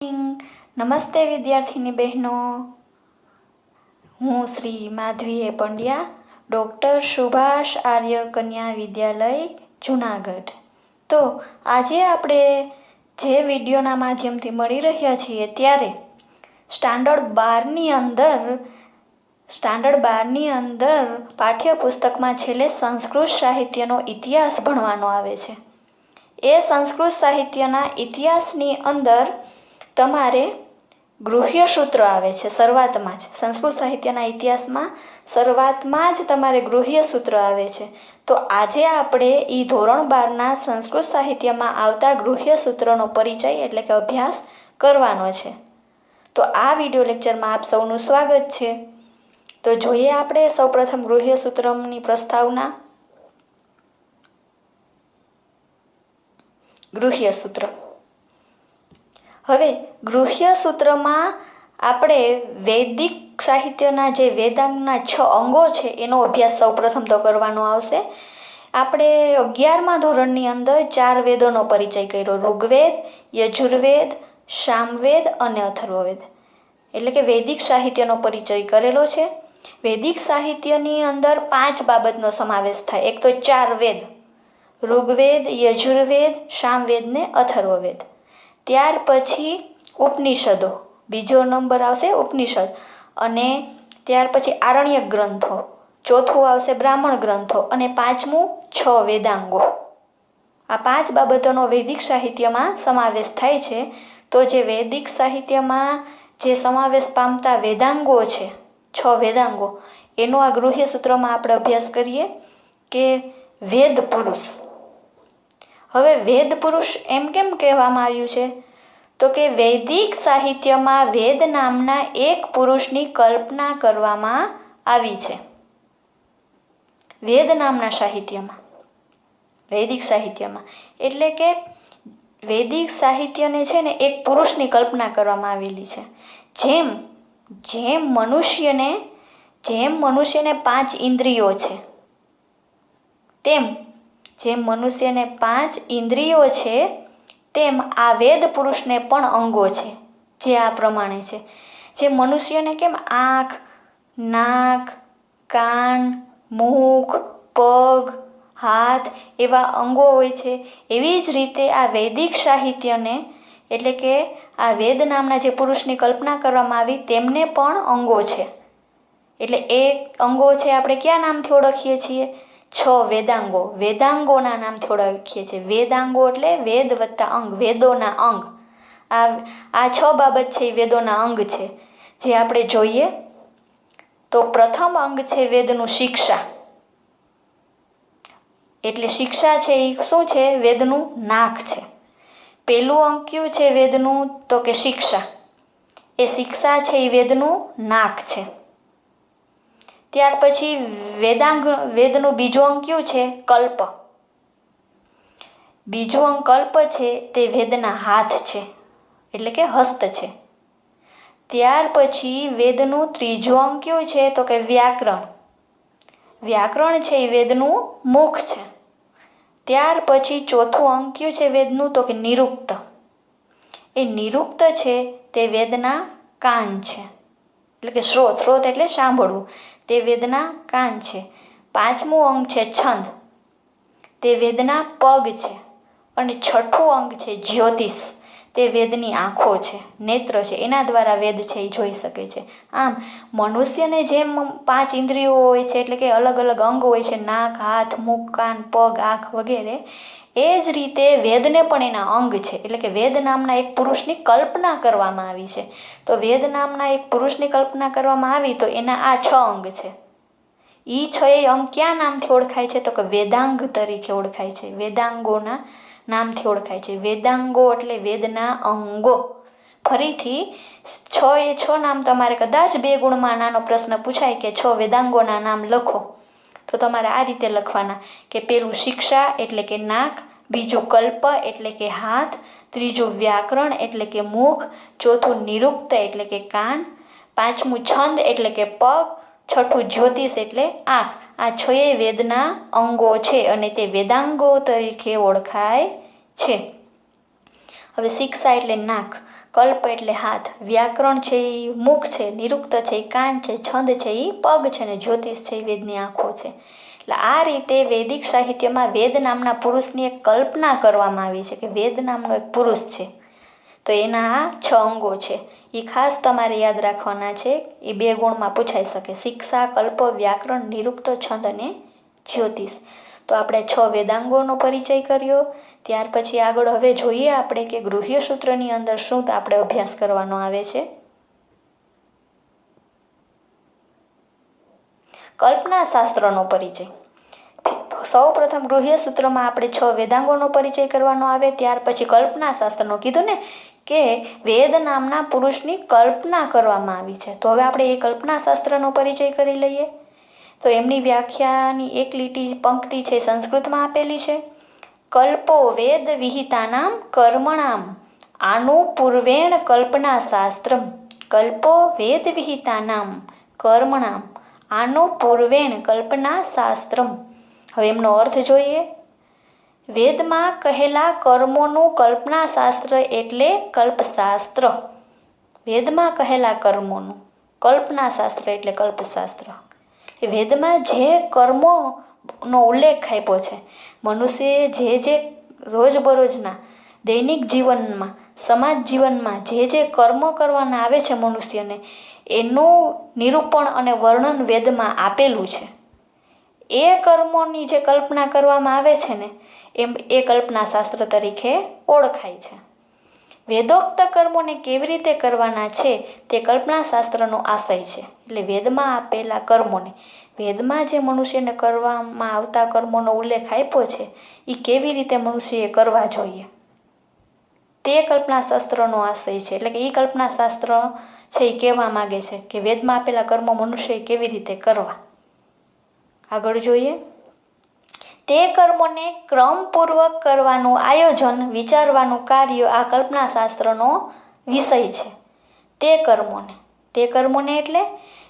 નમસ્તે વિદ્યાર્થીની બહેનો, હું શ્રી માધવી પંડ્યા, ડૉક્ટર સુભાષ આર્ય કન્યા વિદ્યાલય જુનાગઢ. તો આજે આપણે જે વિડીયોના માધ્યમથી મળી રહ્યા છીએ ત્યારે સ્ટાન્ડર્ડ 12ની અંદર પાઠ્યપુસ્તકમાં છેલ્લે સંસ્કૃત સાહિત્યનો ઇતિહાસ ભણવાનો આવે છે. એ સંસ્કૃત સાહિત્યના ઇતિહાસની અંદર તમારે ગૃહ્ય સૂત્ર આવે છે. શરૂઆતમાં જ સંસ્કૃત સાહિત્યના ઇતિહાસમાં શરૂઆતમાં જ તમારે ગૃહ્ય સૂત્ર આવે છે. તો આજે આપણે ધોરણ 12ના સંસ્કૃત સાહિત્યમાં આવતા ગૃહ્ય સૂત્રનો પરિચય એટલે કે અભ્યાસ કરવાનો છે. તો આ વિડીયો લેક્ચરમાં આપ સૌનું સ્વાગત છે. તો જોઈએ આપણે સૌપ્રથમ ગૃહ્ય સૂત્રની પ્રસ્તાવના. ગૃહ્ય સૂત્ર. હવે ગૃહ્ય સૂત્રમાં આપણે વૈદિક સાહિત્યના જે વેદાંગના 6 અંગો છે એનો અભ્યાસ સૌપ્રથમ તો કરવાનો આવશે. આપણે 11મા ધોરણની અંદર 4 વેદોનો પરિચય કર્યો: ઋગ્વેદ, યજુર્વેદ, સામવેદ અને અથર્વવેદ. એટલે કે વૈદિક સાહિત્યનો પરિચય કરેલો છે. વૈદિક સાહિત્યની અંદર 5 બાબતનો સમાવેશ થાય. એક તો 4 વેદ: ઋગ્વેદ, યજુર્વેદ, સામવેદ ને અથર્વવેદ. ત્યાર પછી ઉપનિષદો, બીજો નંબર આવશે ઉપનિષદ, અને ત્યાર પછી આરણ્યક ગ્રંથો, ચોથું આવશે બ્રાહ્મણ ગ્રંથો, અને પાંચમું 6 વેદાંગો. આ 5 બાબતોનો વૈદિક સાહિત્યમાં સમાવેશ થાય છે. તો જે વૈદિક સાહિત્યમાં જે સમાવેશ પામતા વેદાંગો છે, 6 વેદાંગો, એનો આ ગૃહ્ય સૂત્રમાં આપણે અભ્યાસ કરીએ કે વેદ પુરુષ. હવે વેદ પુરુષ એમ કેમ કહેવામાં આવ્યું છે? તો કે વૈદિક સાહિત્યમાં વેદ નામના એક પુરુષની કલ્પના કરવામાં આવી છે. વેદ નામના સાહિત્યમાં, વૈદિક સાહિત્યમાં, એટલે કે વૈદિક સાહિત્યને છે ને એક પુરુષની કલ્પના કરવામાં આવેલી છે. જેમ મનુષ્યને 5 ઇન્દ્રિયો છે, જેમ મનુષ્યને 5 ઇન્દ્રિયો છે, તેમ આ વેદ પુરુષને પણ અંગો છે, જે આ પ્રમાણે છે. જે મનુષ્યને કેમ આંખ, નાક, કાન, મુખ, પગ, હાથ એવા અંગો હોય છે, એવી જ રીતે આ વૈદિક સાહિત્યને એટલે કે આ વેદ નામના જે પુરુષની કલ્પના કરવામાં આવી તેમને પણ અંગો છે. એટલે એ અંગો છે આપણે કયા નામથી ઓળખીએ છીએ? 6 વેદાંગો. વેદાંગોના નામથી ઓળખીએ છીએ. વેદાંગો એટલે વેદ વત્તા અંગ, વેદોના અંગ. આ 6 બાબત છે એ વેદોના અંગ છે. જે આપણે જોઈએ તો પ્રથમ અંગ છે વેદનું શિક્ષા. એટલે શિક્ષા છે એ શું છે? વેદનું નાક છે. પહેલું અંગ કયું છે વેદનું? તો કે શિક્ષા. એ શિક્ષા છે એ વેદનું નાક છે. ત્યાર પછી વેદનું બીજું અંગ કયું છે? કલ્પ. બીજું અંગ કલ્પ છે તે વેદના હાથ છે, એટલે કે હસ્ત છે. ત્યાર પછી વેદનું ત્રીજું અંગ કયું છે? તો કે વ્યાકરણ. વ્યાકરણ છે એ વેદનું મુખ છે. ત્યાર પછી ચોથું અંગ કયું છે વેદનું? તો કે નિરુક્ત. એ નિરુક્ત છે તે વેદના કાન છે, એટલે કે શ્રોત એટલે સાંભળવું, તે વેદના કાન છે. પાંચમું અંગ છે છંદ, તે વેદના પગ છે. અને છઠ્ઠું અંગ છે જ્યોતિષ, તે વેદની આંખો છે, નેત્ર છે. એના દ્વારા વેદ છે એ જોઈ શકે છે. આમ મનુષ્યને જેમ 5 ઇન્દ્રિયો હોય છે, એટલે કે અલગ અલગ અંગ હોય છે, નાક, હાથ, મુખ, કાન, પગ, આંખ વગેરે, એ જ રીતે વેદને પણ એના અંગ છે. એટલે કે વેદ નામના એક પુરુષની કલ્પના કરવામાં આવી છે. તો વેદ નામના એક પુરુષની કલ્પના કરવામાં આવી તો એના આ 6 અંગ છે. એ 6 અંગ ક્યાં નામથી ઓળખાય છે? તો કે વેદાંગ તરીકે ઓળખાય છે. વેદાંગોના નામથી ઓળખાય છે. વેદાંગો એટલે વેદના અંગો. ફરીથી 6 નામ તમારે કદાચ 2 ગુણમાં નાનો પ્રશ્ન પૂછાય કે 6 વેદાંગોના નામ લખો, તો તમારે આ રીતે લખવાના કે પહેલું શિક્ષા એટલે કે નાક, બીજું કલ્પ એટલે કે હાથ, ત્રીજું વ્યાકરણ એટલે કે મુખ, ચોથું નિરુક્ત એટલે કે કાન, પાંચમું છંદ એટલે કે પગ, છઠ્ઠું જ્યોતિષ એટલે આંખ. આ 6 વેદના અંગો છે અને તે વેદાંગો તરીકે ઓળખાય છે. હવે શિક્ષા એટલે નાક, કલ્પ એટલે હાથ, વ્યાકરણ છે એ મુખ છે, નિરુક્ત છે એ કાન છે, છંદ છે એ પગ છે ને જ્યોતિષ છે એ વેદની આંખો છે. એટલે આ રીતે વૈદિક સાહિત્યમાં વેદ નામના પુરુષની એક કલ્પના કરવામાં આવી છે કે વેદ નામનો એક પુરુષ છે. તો એના આ 6 અંગો છે, એ ખાસ તમારે યાદ રાખવાના છે. એ 2 ગુણમાં પૂછાઈ શકે: શિક્ષા, કલ્પ, વ્યાકરણ, નિરુક્ત, છંદ અને જ્યોતિષ. તો આપણે 6 વેદાંગોનો પરિચય કર્યો. ત્યાર પછી આગળ હવે જોઈએ આપણે કે ગૃહ્ય સૂત્રની અંદર શું આપણે અભ્યાસ કરવાનો આવે છે. કલ્પના શાસ્ત્રનો પરિચય. સૌ પ્રથમ ગૃહ્ય સૂત્રમાં આપણે 6 વેદાંગોનો પરિચય કરવાનો આવે. ત્યાર પછી કલ્પના શાસ્ત્રનો કીધું ને કે વેદ નામના પુરુષની કલ્પના કરવામાં આવી છે. તો હવે આપણે એ કલ્પના શાસ્ત્રનો પરિચય કરી લઈએ. તો એમની વ્યાખ્યાની એક લીટી પંક્તિ છે સંસ્કૃતમાં આપેલી છે: કલ્પો વેદ વિહિતાનામ કર્મણામ આનુપૂર્વેણ કલ્પના શાસ્ત્રમ. કલ્પો વેદ વિહિતાનામ કર્મણામ આનુપૂર્વેણ કલ્પના શાસ્ત્રમ. હવે એમનો અર્થ જોઈએ. વેદમાં કહેલા કર્મોનું કલ્પના શાસ્ત્ર એટલે કલ્પશાસ્ત્ર. વેદમાં કહેલા કર્મોનું કલ્પના શાસ્ત્ર એટલે કલ્પશાસ્ત્ર. વેદમાં જે કર્મોનો ઉલ્લેખ આપ્યો છે, મનુષ્યએ જે રોજબરોજના દૈનિક જીવનમાં, સમાજ જીવનમાં જે કર્મ કરવાના આવે છે મનુષ્યને, એનું નિરૂપણ અને વર્ણન વેદમાં આપેલું છે. એ કર્મોની જે કલ્પના કરવામાં આવે છે ને એ કલ્પના શાસ્ત્ર તરીકે ઓળખાય છે. વેદોક્ત કર્મોને કેવી રીતે કરવાના છે તે કલ્પના શાસ્ત્રનો આશય છે. એટલે વેદમાં આપેલા કર્મોને, વેદમાં જે મનુષ્યને કરવામાં આવતા કર્મોનો ઉલ્લેખ આપ્યો છે એ કેવી રીતે મનુષ્યએ કરવા જોઈએ તે કલ્પના શાસ્ત્રનો આશય છે. એટલે કે એ કલ્પના શાસ્ત્ર છે એ કહેવા માગે છે કે વેદમાં આપેલા કર્મો મનુષ્યએ કેવી રીતે કરવા. આગળ જોઈએ. તે કર્મોને ક્રમપૂર્વક કરવાનું આયોજન, વિચારવાનું કાર્ય આ કલ્પના શાસ્ત્રનો વિષય છે. તે કર્મોને એટલે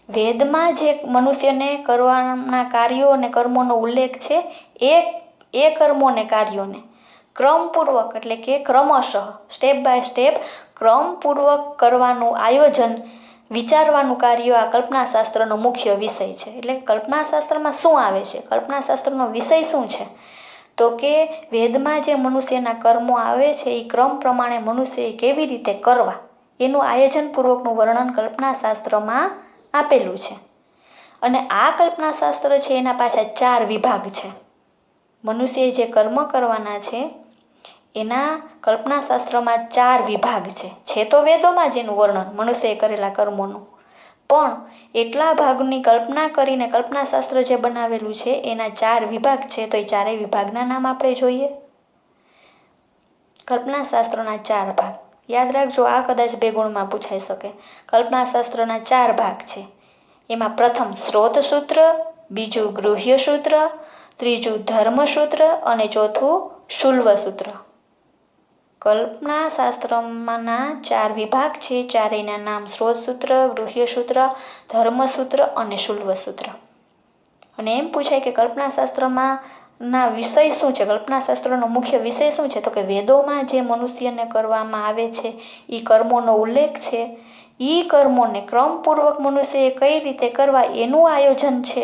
વેદમાં જે મનુષ્યને કરવાના કાર્યો અને કર્મોનો ઉલ્લેખ છે એ કર્મોને, કાર્યોને ક્રમપૂર્વક એટલે કે ક્રમશઃ, સ્ટેપ બાય સ્ટેપ ક્રમપૂર્વક કરવાનું આયોજન, વિચારવાનું કાર્ય આ કલ્પના શાસ્ત્રનો મુખ્ય વિષય છે. એટલે કલ્પના શાસ્ત્રમાં શું આવે છે, કલ્પના શાસ્ત્રનો વિષય શું છે? તો કે વેદમાં જે મનુષ્યના કર્મો આવે છે એ ક્રમ પ્રમાણે મનુષ્યએ કેવી રીતે કરવા એનું આયોજનપૂર્વકનું વર્ણન કલ્પના શાસ્ત્રમાં આપેલું છે. અને આ કલ્પના શાસ્ત્ર છે એના પાછા 4 વિભાગ છે. મનુષ્યએ જે કર્મ કરવાના છે એના કલ્પના શાસ્ત્રમાં 4 વિભાગ છે. તો વેદોમાં જ એનું વર્ણન મનુષ્યએ કરેલા કર્મોનું, પણ એટલા ભાગની કલ્પના કરીને કલ્પના શાસ્ત્ર જે બનાવેલું છે એના 4 વિભાગ છે. તો એ 4 વિભાગના નામ આપણે જોઈએ. કલ્પના શાસ્ત્રના 4 ભાગ યાદ રાખજો, આ કદાચ 2 ગુણમાં પૂછાઈ શકે. કલ્પના શાસ્ત્રના 4 ભાગ છે. એમાં પ્રથમ સ્રોત સૂત્ર, બીજું ગૃહ્ય સૂત્ર, ત્રીજું ધર્મસૂત્ર અને ચોથું શુલ્વ સૂત્ર. કલ્પના શાસ્ત્રના 4 વિભાગ છે. ચારેયના નામ સ્રોત સૂત્ર, ગૃહ્ય સૂત્ર, ધર્મસૂત્ર અને શુલ્વ સૂત્ર. અને એમ પૂછાય કે કલ્પના શાસ્ત્રમાં ના વિષય શું છે, કલ્પના શાસ્ત્રનો મુખ્ય વિષય શું છે? તો કે વેદોમાં જે મનુષ્યને કરવામાં આવે છે એ કર્મોનો ઉલ્લેખ છે. એ કર્મોને ક્રમપૂર્વક મનુષ્યએ કઈ રીતે કરવા એનું આયોજન છે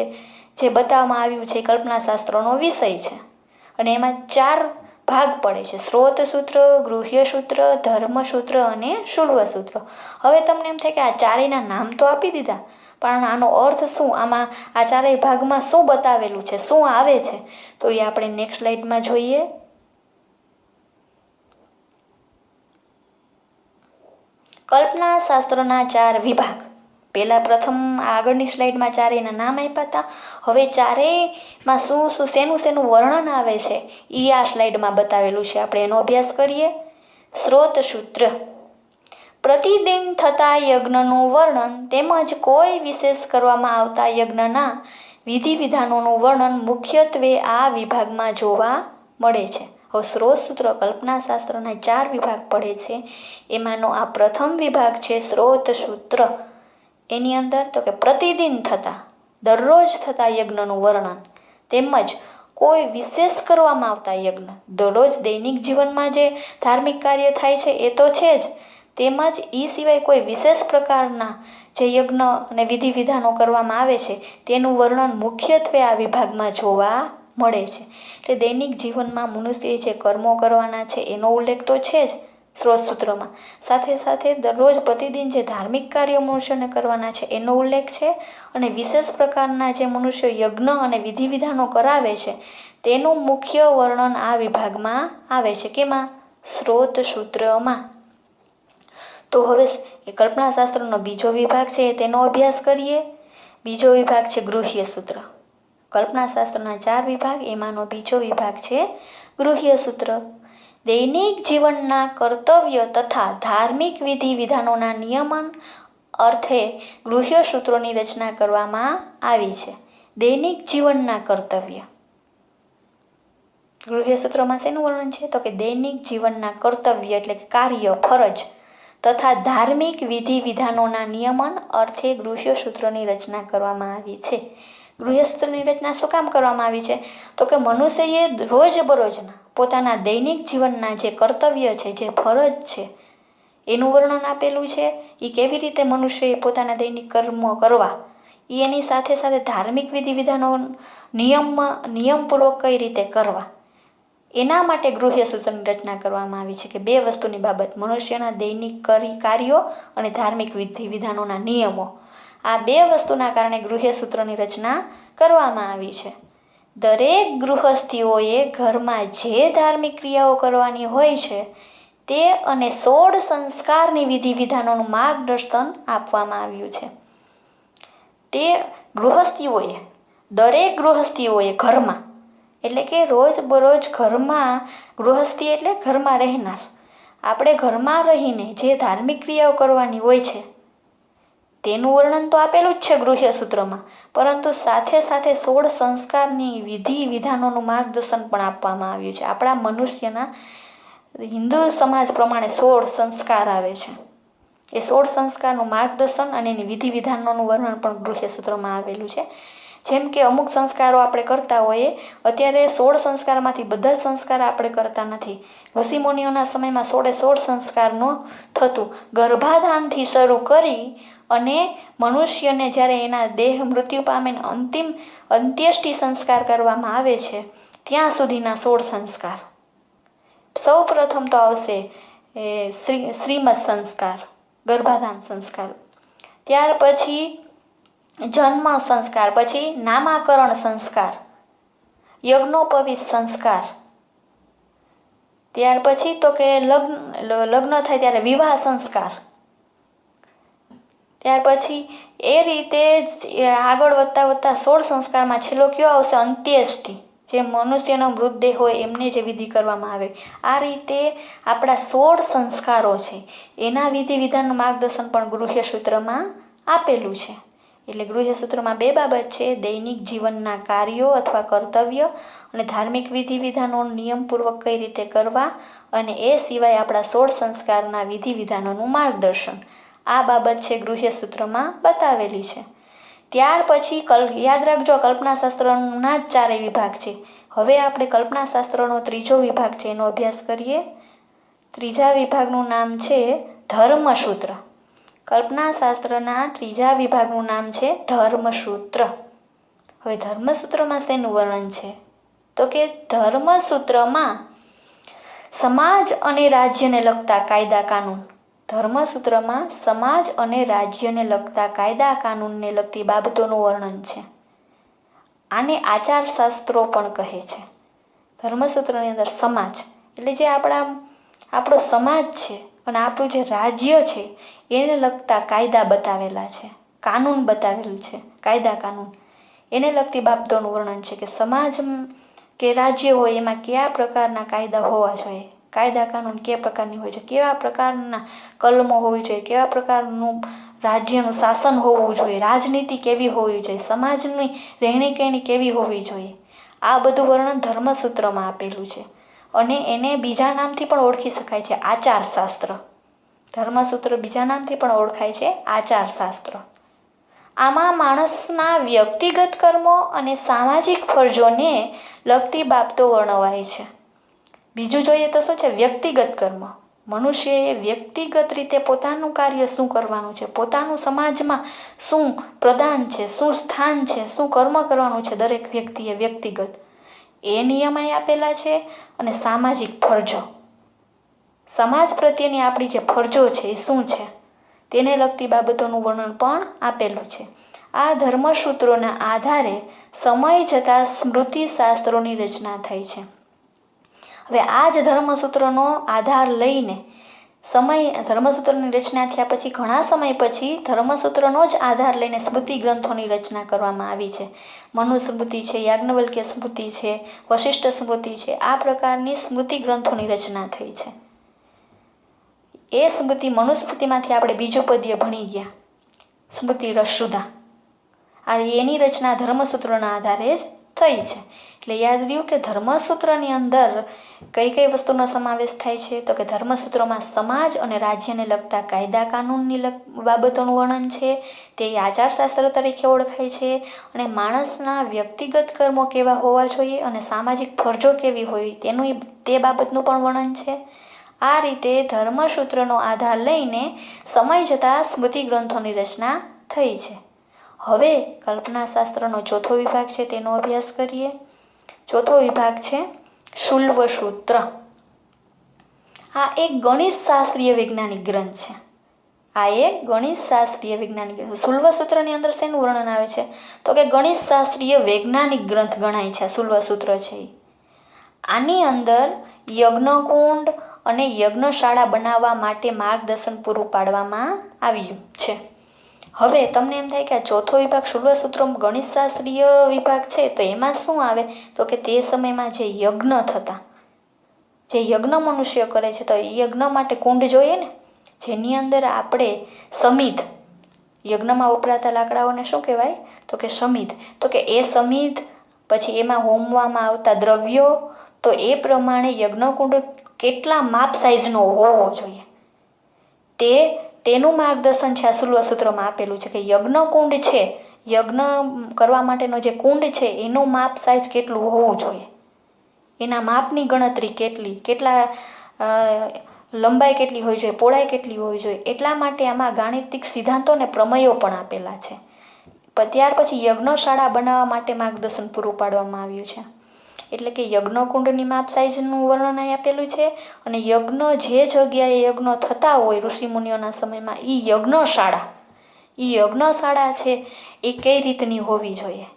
જે બતાવવામાં આવ્યું છે. કલ્પના શાસ્ત્રનો વિષય છે. અને એમાં 4 ભાગ પડે છે: સ્રોત સૂત્ર, ગૃહ્ય સૂત્ર, ધર્મસૂત્ર અને શુલ્વ સૂત્ર. હવે તમને એમ થાય કે આ ચારેયના નામ તો આપી દીધા, પણ આનો અર્થ શું, આમાં આ 4 ભાગમાં શું બતાવેલું છે, શું આવે છે? તો એ આપણે નેક્સ્ટ સ્લાઇડમાં જોઈએ. કલ્પના શાસ્ત્રના 4 વિભાગ. પહેલા પ્રથમ આગળની સ્લાઇડમાં 4 નામ આપ્યા હતા. હવે 4માં શેનું વર્ણન આવે છે એ આ સ્લાઇડમાં બતાવેલું છે. આપણે એનો અભ્યાસ કરીએ. સ્રોત સૂત્ર. પ્રતિદિન થતા યજ્ઞનું વર્ણન તેમજ કોઈ વિશેષ કરવામાં આવતા યજ્ઞના વિધિ વિધાનોનું વર્ણન મુખ્યત્વે આ વિભાગમાં જોવા મળે છે. હવે સ્રોત સૂત્ર કલ્પના શાસ્ત્રના 4 વિભાગ પડે છે. એમાંનો આ પ્રથમ વિભાગ છે સ્રોત સૂત્ર. એની અંદર તો કે પ્રતિદિન થતા, દરરોજ થતા યજ્ઞનું વર્ણન તેમજ કોઈ વિશેષ કરવામાં આવતા યજ્ઞ, દરરોજ દૈનિક જીવનમાં જે ધાર્મિક કાર્ય થાય છે એ તો છે જ, તેમજ એ સિવાય કોઈ વિશેષ પ્રકારના જે યજ્ઞ અને વિધિ વિધાનો કરવામાં આવે છે તેનું વર્ણન મુખ્યત્વે આ વિભાગમાં જોવા મળે છે. એટલે દૈનિક જીવનમાં મનુષ્યએ જે કર્મો કરવાના છે એનો ઉલ્લેખ તો છે જ સ્ત્રોત સૂત્રમાં, સાથે સાથે દરરોજ પ્રતિદિન જે ધાર્મિક કાર્યો મનુષ્યને કરવાના છે એનો ઉલ્લેખ છે, અને વિશેષ પ્રકારના જે મનુષ્ય યજ્ઞ અને વિધિ વિધાનો કરાવે છે તેનું મુખ્ય વર્ણન આ વિભાગમાં આવે છે. કેમાં? સ્ત્રોત સૂત્રમાં. તો હવે એ કલ્પનાશાસ્ત્રનો બીજો વિભાગ છે તેનો અભ્યાસ કરીએ. બીજો વિભાગ છે ગૃહ્ય સૂત્ર. કલ્પનાશાસ્ત્રના 4 વિભાગ, એમાંનો બીજો વિભાગ છે ગૃહ્ય સૂત્ર. દૈનિક જીવનના કર્તવ્ય તથા ધાર્મિક વિધિ વિધાનોના નિયમન અર્થે ગૃહ્ય સૂત્રોની રચના કરવામાં આવી છે. દૈનિક જીવનના કર્તવ્ય. ગૃહ્ય સૂત્રોમાં શેનું વર્ણન છે? તો કે દૈનિક જીવનના કર્તવ્ય એટલે કે કાર્ય, ફરજ તથા ધાર્મિક વિધિ વિધાનોના નિયમન અર્થે ગૃહ્ય સૂત્રોની રચના કરવામાં આવી છે. ગૃહ્ય સૂત્રની રચના શું કામ કરવામાં આવી છે? તો કે મનુષ્યએ રોજબરોજના પોતાના દૈનિક જીવનના જે કર્તવ્ય છે, જે ફરજ છે એનું વર્ણન આપેલું છે. એ કેવી રીતે મનુષ્યએ પોતાના દૈનિક કર્મો કરવા, એની સાથે સાથે ધાર્મિક વિધિ વિધાનો નિયમપૂર્વક કઈ રીતે કરવા, એના માટે ગૃહ્ય સૂત્રની રચના કરવામાં આવી છે. કે 2 વસ્તુની બાબત, મનુષ્યના દૈનિક કાર્યો અને ધાર્મિક વિધિ વિધાનોના નિયમો, આ 2 વસ્તુના કારણે ગૃહ્ય સૂત્રની રચના કરવામાં આવી છે. દરેક ગૃહસ્થીઓએ ઘરમાં જે ધાર્મિક ક્રિયાઓ કરવાની હોય છે તે અને 16 સંસ્કારની વિધિ વિધાનોનું માર્ગદર્શન આપવામાં આવ્યું છે. તે દરેક ગૃહસ્થીઓએ ઘરમાં, એટલે કે રોજબરોજ ઘરમાં, ગૃહસ્થી એટલે ઘરમાં રહેનાર, આપણે ઘરમાં રહીને જે ધાર્મિક ક્રિયાઓ કરવાની હોય છે તેનું વર્ણન તો આપેલું જ છે ગૃહ્ય સૂત્રમાં, પરંતુ સાથે સાથે 16 સંસ્કારની વિધિ વિધાનોનું માર્ગદર્શન પણ આપવામાં આવ્યું છે. આપણા મનુષ્યના હિન્દુ સમાજ પ્રમાણે 16 સંસ્કાર આવે છે. એ 16 સંસ્કારનું માર્ગદર્શન અને એની વિધિ વિધાનોનું વર્ણન પણ ગૃહ્ય સૂત્રમાં આવેલું છે. જેમ કે અમુક સંસ્કારો આપણે કરતા હોઈએ, અત્યારે 16 સંસ્કારમાંથી બધા જ સંસ્કાર આપણે કરતા નથી. ઋષિમુનિઓના સમયમાં 16 સંસ્કારનું થતું. ગર્ભાધાનથી શરૂ કરી અને મનુષ્યને જ્યારે એના દેહ મૃત્યુ પામે અંતિમ અંત્યેષ્ટિ સંસ્કાર કરવામાં આવે છે ત્યાં સુધીના 16 સંસ્કાર. સૌ પ્રથમ તો આવશે શ્રીમત સંસ્કાર, ગર્ભાધાન સંસ્કાર, ત્યાર પછી જન્મ સંસ્કાર, પછી નામાકરણ સંસ્કાર, યજ્ઞોપવિત સંસ્કાર, ત્યાર પછી તો કે લગ્ન થાય ત્યારે વિવાહ સંસ્કાર, ત્યાર પછી એ રીતે આગળ વધતા 16 સંસ્કારમાં છેલ્લો કયો આવશે? અંત્યેષ્ટિ. જે મનુષ્યનો મૃતદેહ હોય એમને જે વિધિ કરવામાં આવે. આ રીતે આપણા 16 સંસ્કારો છે એના વિધિ વિધાનનું માર્ગદર્શન પણ ગૃહ્ય સૂત્રમાં આપેલું છે. એટલે ગૃહ્ય સૂત્રમાં 2 બાબત છે: દૈનિક જીવનના કાર્યો અથવા કર્તવ્ય અને ધાર્મિક વિધિ વિધાનો નિયમપૂર્વક કઈ રીતે કરવા, અને એ સિવાય આપણા 16 સંસ્કારના વિધિ વિધાનોનું માર્ગદર્શન. આ બાબત છે ગૃહ્ય સૂત્રમાં બતાવેલી છે. ત્યાર પછી યાદ રાખજો, કલ્પનાશાસ્ત્રના જ 4 વિભાગ છે. હવે આપણે કલ્પનાશાસ્ત્રનો 3જો વિભાગ છે એનો અભ્યાસ કરીએ. 3જા વિભાગનું નામ છે ધર્મસૂત્ર. કલ્પનાશાસ્ત્રના 3જા વિભાગનું નામ છે ધર્મસૂત્ર. હવે ધર્મસૂત્રમાં શેનું વર્ણન છે? તો કે ધર્મસૂત્રમાં સમાજ અને રાજ્યને લગતા કાયદા કાનૂન. ધર્મસૂત્રમાં સમાજ અને રાજ્યને લગતા કાયદા કાનૂનને લગતી બાબતોનું વર્ણન છે. આને આચારશાસ્ત્રો પણ કહે છે. ધર્મસૂત્રની અંદર સમાજ એટલે જે આપણો સમાજ છે અને આપણું જે રાજ્ય છે એને લગતા કાયદા બતાવેલા છે, કાનૂન બતાવેલું છે, કાયદા કાનૂન એને લગતી બાબતોનું વર્ણન છે. કે સમાજ કે રાજ્ય હોય એમાં કયા પ્રકારના કાયદા હોવા જોઈએ, કાયદા કાનૂન કયા પ્રકારની હોય છે, કેવા પ્રકારના કલમો હોવી જોઈએ, કેવા પ્રકારનું રાજ્યનું શાસન હોવું જોઈએ, રાજનીતિ કેવી હોવી જોઈએ, સમાજની રહેણીકરણી કેવી હોવી જોઈએ. આ બધું વર્ણન ધર્મસૂત્રમાં આપેલું છે અને એને બીજા નામથી પણ ઓળખી શકાય છે, આચારશાસ્ત્ર. ધર્મસૂત્ર બીજા નામથી પણ ઓળખાય છે, આચારશાસ્ત્ર. આમાં માણસના વ્યક્તિગત કર્મો અને સામાજિક ફરજોને લગતી બાબતો વર્ણવાય છે. બીજું જોઈએ તો શું છે? વ્યક્તિગત કર્મ. મનુષ્યએ વ્યક્તિગત રીતે પોતાનું કાર્ય શું કરવાનું છે, પોતાનું સમાજમાં શું પ્રદાન છે, શું સ્થાન છે, શું કર્મ કરવાનું છે, દરેક વ્યક્તિએ વ્યક્તિગત એ નિયમો આપેલા છે. અને સામાજિક ફરજો, સમાજ પ્રત્યેની આપણી જે ફરજો છે એ શું છે તેને લગતી બાબતોનું વર્ણન પણ આપેલું છે. આ ધર્મસૂત્રોના આધારે સમય જતાં સ્મૃતિશાસ્ત્રોની રચના થઈ છે. હવે આ જ ધર્મસૂત્રનો આધાર લઈને ધર્મસૂત્રની રચના થયા પછી ઘણા સમય પછી ધર્મસૂત્રનો જ આધાર લઈને સ્મૃતિ ગ્રંથોની રચના કરવામાં આવી છે. મનુસ્મૃતિ છે, યાજ્ઞવલ્ક્ય સ્મૃતિ છે, વશિષ્ઠ સ્મૃતિ છે, આ પ્રકારની સ્મૃતિ ગ્રંથોની રચના થઈ છે. એ મનુસ્મૃતિમાંથી આપણે બીજું પદ્ય ભણી ગયા, સ્મૃતિ રસસુધા. આ એની રચના ધર્મસૂત્રોના આધારે જ થઈ છે. એટલે યાદ રહ્યું કે ધર્મસૂત્રની અંદર કઈ કઈ વસ્તુનો સમાવેશ થાય છે, તો કે ધર્મસૂત્રોમાં સમાજ અને રાજ્યને લગતા કાયદા કાનૂનની બાબતોનું વર્ણન છે, તે આચારશાસ્ત્ર તરીકે ઓળખાય છે. અને માણસના વ્યક્તિગત કર્મો કેવા હોવા જોઈએ અને સામાજિક ફરજો કેવી હોય તે બાબતનું પણ વર્ણન છે. આ રીતે ધર્મસૂત્રનો આધાર લઈને સમય જતાં સ્મૃતિ ગ્રંથોની રચના થઈ છે. હવે કલ્પનાશાસ્ત્રનો ચોથો વિભાગ છે તેનો અભ્યાસ કરીએ. ચોથો વિભાગ છે શુલ્વસૂત્ર. આ એક ગણિતશાસ્ત્રીય વૈજ્ઞાનિક ગ્રંથ છે. શુલ્વસૂત્રની અંદર શેનું વર્ણન આવે છે, તો કે ગણિતશાસ્ત્રીય વૈજ્ઞાનિક ગ્રંથ ગણાય છે. શુલ્વસૂત્ર છે આની અંદર યજ્ઞકુંડ અને યજ્ઞશાળા બનાવવા માટે માર્ગદર્શન પૂરું પાડવામાં આવ્યું છે. હવે તમને એમ થાય કે આ ચોથો વિભાગ શુલ્વસૂત્ર ગણિતશાસ્ત્રીય વિભાગ છે, તો એમાં શું આવે, તો કે તે સમયમાં જે યજ્ઞ થતા, જે યજ્ઞ મનુષ્ય કરે છે, તો એ યજ્ઞ માટે કુંડ જોઈએ ને, જેની અંદર આપણે સમિધ, યજ્ઞમાં વપરાતા લાકડાઓને શું કહેવાય, તો કે સમિધ. તો કે એ સમિધ પછી એમાં હોમવામાં આવતા દ્રવ્યો, તો એ પ્રમાણે યજ્ઞકુંડ કેટલા માપ સાઇઝનો હોવો જોઈએ તેનું માર્ગદર્શન છે આ શુલ્વસૂત્રમાં આપેલું છે. કે યજ્ઞકુંડ છે, યજ્ઞ કરવા માટેનો જે કુંડ છે એનું માપ સાઇઝ કેટલું હોવું જોઈએ, એના માપની ગણતરી કેટલા લંબાઈ કેટલી હોવી જોઈએ, પહોળાઈ કેટલી હોવી જોઈએ, એટલા માટે આમાં ગાણિતિક સિદ્ધાંતો અને પ્રમેયો પણ આપેલા છે. ત્યાર પછી યજ્ઞશાળા બનાવવા માટે માર્ગદર્શન પૂરું પાડવામાં આવ્યું છે. એટલે કે યજ્ઞકુંડની માપ સાઇઝનું વર્ણન અહીં આપેલું છે. અને જે જગ્યાએ યજ્ઞ થતા હોય ઋષિમુનિઓના સમયમાં, એ યજ્ઞશાળા છે એ કઈ રીતની હોવી જોઈએ,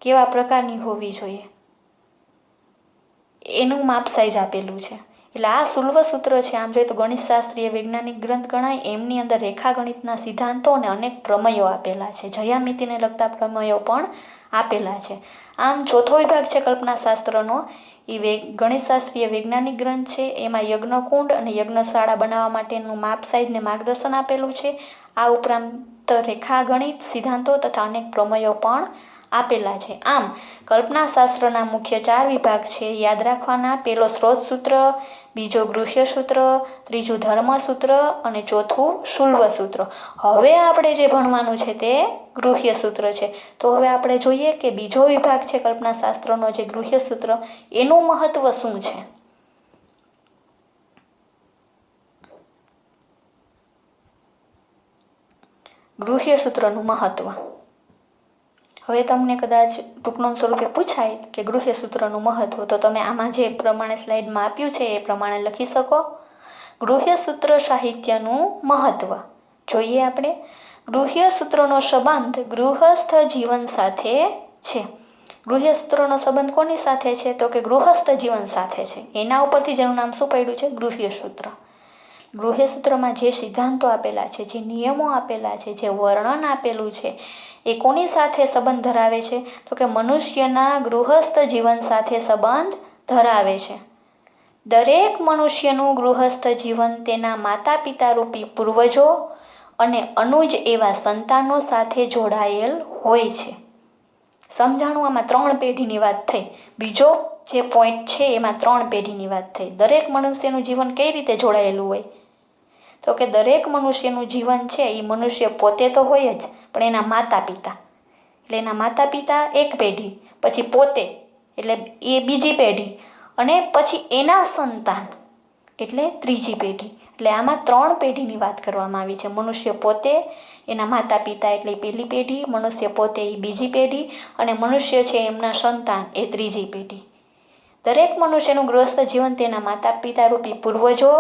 કેવા પ્રકારની હોવી જોઈએ, એનું માપ સાઇઝ આપેલું છે. એટલે આ શુલ્વસૂત્ર છે આમ જોઈએ તો ગણિતશાસ્ત્રીય વૈજ્ઞાનિક ગ્રંથ ગણાય. એમની અંદર રેખાગણિતના સિદ્ધાંતો અને અનેક પ્રમેયો આપેલા છે, જ્યામિતિને લગતા પ્રમેયો પણ આપેલા છે. આમ ચોથો વિભાગ છે કલ્પનાશાસ્ત્રનો, એ ગણિતશાસ્ત્રીય વૈજ્ઞાનિક ગ્રંથ છે. એમાં યજ્ઞકુંડ અને યજ્ઞશાળા બનાવવા માટેનું માપ સાઇઝને માર્ગદર્શન આપેલું છે. આ ઉપરાંત રેખાગણિત સિદ્ધાંતો તથા અનેક પ્રમેયો પણ આપેલા છે. આમ કલ્પનાશાસ્ત્રના મુખ્ય 4 વિભાગ છે યાદ રાખવાના. પહેલો સ્ત્રોતસૂત્ર, બીજો ગૃહ્યસૂત્ર, ત્રીજું ધર્મસૂત્ર અને ચોથું શુલ્વસૂત્ર. હવે આપણે જે ભણવાનું છે તે ગૃહ્યસૂત્ર છે. તો હવે આપણે જોઈએ કે બીજો વિભાગ છે કલ્પનાશાસ્ત્રનો જે ગૃહ્યસૂત્ર, એનું મહત્વ શું છે. ગૃહ્યસૂત્રનું મહત્વ. હવે તમને કદાચ ટૂંકનોમ સ્વરૂપે પૂછાય કે ગૃહ્યસૂત્રનું મહત્વ, તો તમે આમાં જે પ્રમાણે સ્લાઇડમાં આપ્યું છે એ પ્રમાણે લખી શકો. ગૃહ્યસૂત્ર સાહિત્યનું મહત્વ જોઈએ આપણે. ગૃહ્યસૂત્રનો સંબંધ ગૃહસ્થ જીવન સાથે છે. ગૃહ્યસૂત્રનો સંબંધ કોની સાથે છે, તો કે ગૃહસ્થ જીવન સાથે છે. એના ઉપરથી જેનું નામ શું પડ્યું છે, ગૃહ્યસૂત્ર. ગૃહ્યસૂત્રમાં જે સિદ્ધાંતો આપેલા છે, જે નિયમો આપેલા છે, જે વર્ણન આપેલું છે, એ કોની સાથે સંબંધ ધરાવે છે, તો કે મનુષ્યના ગૃહસ્થ જીવન સાથે સંબંધ ધરાવે છે. દરેક મનુષ્યનું ગૃહસ્થ જીવન તેના માતા પિતા રૂપી પૂર્વજો અને અનુજ એવા સંતાનો સાથે જોડાયેલ હોય છે. સમજાણું? આમાં 3 પેઢીની વાત થઈ. બીજો જે પોઈન્ટ છે એમાં 3 પેઢીની વાત થઈ. દરેક મનુષ્યનું જીવન કઈ રીતે જોડાયેલું હોય, તો કે દરેક મનુષ્યનું જીવન છે એ મનુષ્ય પોતે તો હોય જ, પણ એના માતા પિતા, એટલે એના માતા પિતા એક પેઢી, પછી પોતે એટલે એ બીજી પેઢી, અને પછી એના સંતાન એટલે ત્રીજી પેઢી. એટલે આમાં 3 પેઢીની વાત કરવામાં આવી છે. મનુષ્ય પોતે, એના માતા પિતા એટલે પહેલી પેઢી, મનુષ્ય પોતે એ બીજી પેઢી, અને મનુષ્ય છે એમના સંતાન એ ત્રીજી પેઢી. દરેક મનુષ્યનું ગૃહસ્થ જીવન તેના માતા પિતા રૂપી પૂર્વજો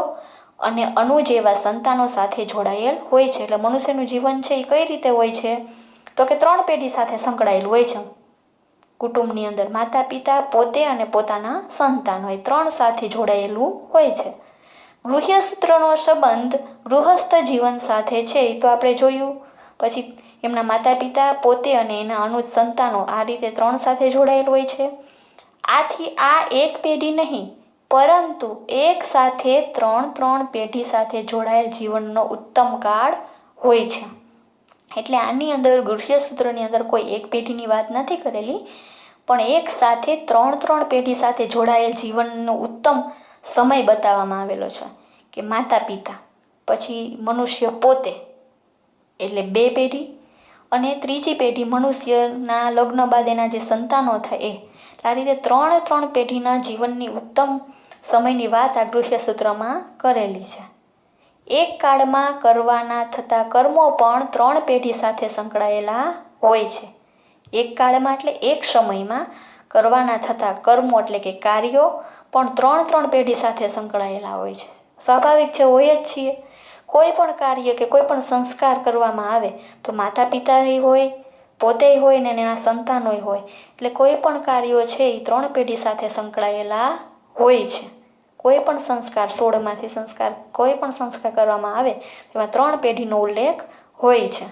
અને અનુ જેવા સંતાનો સાથે જોડાયેલ હોય છે. એટલે મનુષ્યનું જીવન છે એ કઈ રીતે હોય છે તો કે 3 પેઢી સાથે સંકળાયેલું હોય છે. કુટુંબની અંદર માતા પિતા, પોતે અને પોતાના સંતાન હોય, 3 સાથે જોડાયેલું હોય છે. ગૃહ્ય સૂત્રનો સંબંધ ગૃહસ્થ જીવન સાથે છે તો આપણે જોયું. પછી એમના માતા પિતા, પોતે અને એના અનુજ સંતાનો આ રીતે 3 સાથે જોડાયેલ હોય છે. આથી આ એક પેઢી નહીં પરંતુ એક સાથે 3 પેઢી સાથે જોડાયેલ જીવનનો ઉત્તમ કાળ હોય છે. એટલે આની અંદર ગૃહ્ય સૂત્રની અંદર કોઈ એક પેઢીની વાત નથી કરેલી, પણ એક સાથે 3 પેઢી સાથે જોડાયેલ જીવનનો ઉત્તમ સમય બતાવવામાં આવેલો છે કે માતા પિતા, પછી મનુષ્ય પોતે એટલે 2 પેઢી, અને ત્રીજી પેઢી મનુષ્યના લગ્ન બાદ એના જે સંતાનો થાય એ. આ રીતે 3 પેઢીના જીવનની ઉત્તમ સમયની વાત આ ગૃહ્ય સૂત્રમાં કરેલી છે. એક કાળમાં કરવાના થતા કર્મો પણ 3 પેઢી સાથે સંકળાયેલા હોય છે. એક કાળમાં એટલે એક સમયમાં કરવાના થતા કર્મો એટલે કે કાર્યો પણ 3 પેઢી સાથે સંકળાયેલા હોય છે. સ્વાભાવિક છે, હોય જ છીએ. કોઈ પણ કાર્ય કે કોઈ પણ સંસ્કાર કરવામાં આવે તો માતા પિતા હોય, પોતે હોય ને એના સંતાનો હોય. એટલે કોઈ પણ કાર્યો છે એ 3 પેઢી સાથે સંકળાયેલા હોય છે. કોઈ પણ સંસ્કાર, 16માંથી સંસ્કાર, કોઈ પણ સંસ્કાર કરવામાં આવે તેમાં 3 પેઢીનો ઉલ્લેખ હોય છે.